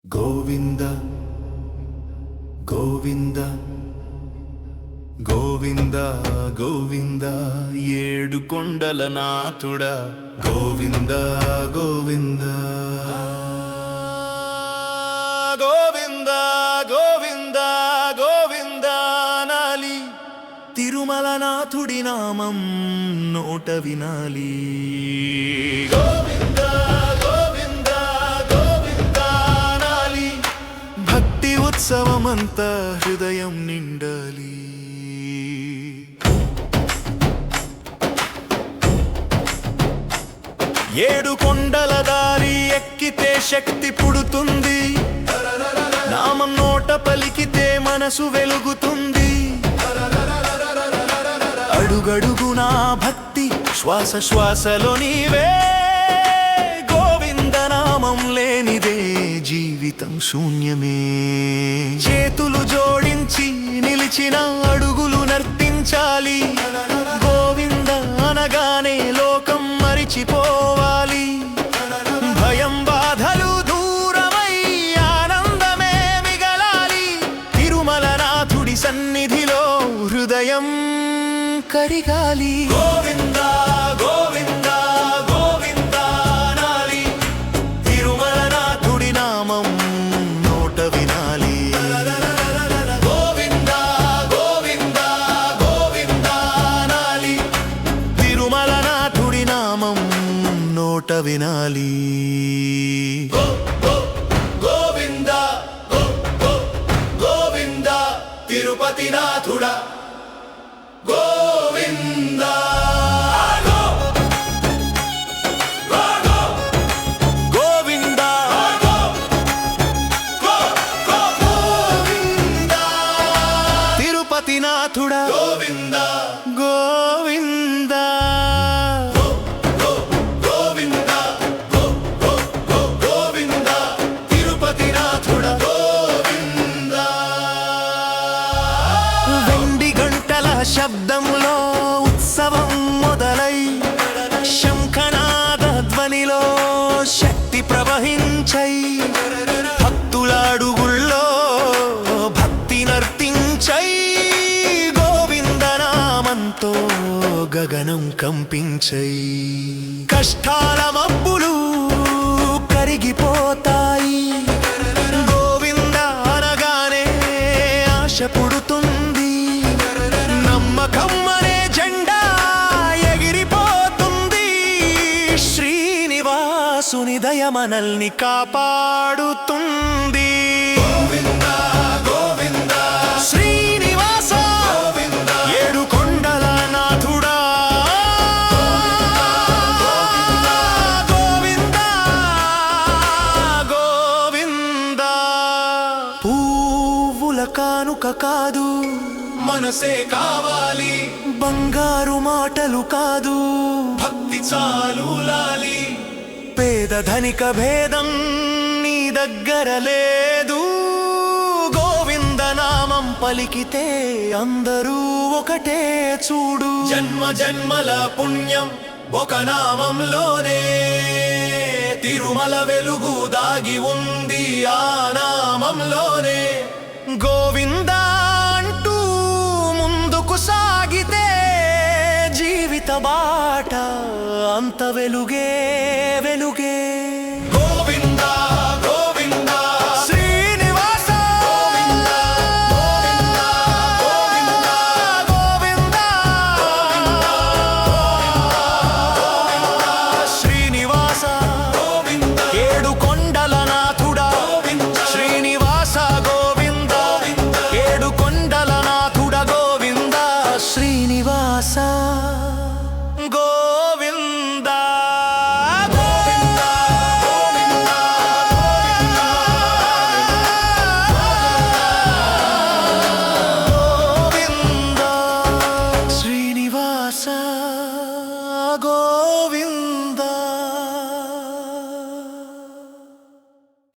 గోవింద గోవింద గోవింద గోవింద ఏడు కొండల నాథుడా గోవింద గోవింద గోవింద గోవింద గోవింద నాలి తిరుమల నాథుడి నామం నోట వినాలి గోవింద గోవింద గోవింద నాలి భక్తి ఉత్సవమంత హృదయం నిండాలి ఏడు కొండల దారి ఎక్కితే శక్తి పుడుతుంది నామం నోట పలికితే మనసు వెలుగుతుంది అడుగడుగునా భక్తి శ్వాస శ్వాసలో నీవే గోవింద నామం లేనిదే జీవితం శూన్యమే చేతులు జోడించి నిలిచిన అడుగులు నర్తించాలి గోవింద అనగానే లోకం మరిచిపోవాలి భయం బాధలు దూరమై ఆనందమే మిగలాలి తిరుమల నాథుడి సన్నిధిలో హృదయం కరిగాలి గోవింద గోవింద గోవింద నాలి తిరుమల నాథుడి నామం నోట వినాలి గోవింద గోవింద గోవింద నాలి తిరుమల నాథుడి నామం నోట వినాలి గోవింద గోవింద తిరుపతి నాథుడా గోవింద గోవింద గోవింద తిరుపతి నాథుడా గోవింద గోవింద గోవింద గోవింద తిరుపతి నాథుడా గోవింద వెండి గంటల శబ్దంలో ఉత్సవం మొదలై శంఖనాద ధ్వనిలో శక్తి ప్రవహించై భక్తుల అడుగుల్లో భక్తి నర్తించై గోవింద నామంతో గగనం కంపించై కష్టాల మబ్బులు కరిగిపోతాయి గోవింద అనగానే ఆశ పుడుతుంది నమ్మకమ్మనే జెండా ఎగిరిపోతుంది శ్రీనివాసుని దయ మనల్ని కాపాడుతుంది గోవింద గోవింద శ్రీనివాస గోవింద ఏడు కొండల నాథుడా గోవింద గోవింద పువ్వుల కానుక కాదు మనసే కావాలి బంగారు మాటలు కాదు భక్తి చాలు లాలి పేద ధనిక భేదం నీ దగ్గర లేదు గోవింద నామం పలికితే అందరూ ఒకటే చూడు జన్మ జన్మల పుణ్యం ఒక నామంలోనే తిరుమల వెలుగు దాగి ఉంది ఆ నామంలోనే గోవింద అంటూ ముందుకు సాగితే జీవిత బాట అంత వెలుగే వెలుగే గోవింద గోవింద శ్రీనివాస గోవింద గోవింద గోవింద శ్రీనివాస గోవింద ఏడు కొండల నాథుడా శ్రీనివాస గోవింద ఏడు కొండల నాథుడా గోవింద శ్రీనివాస గోవింద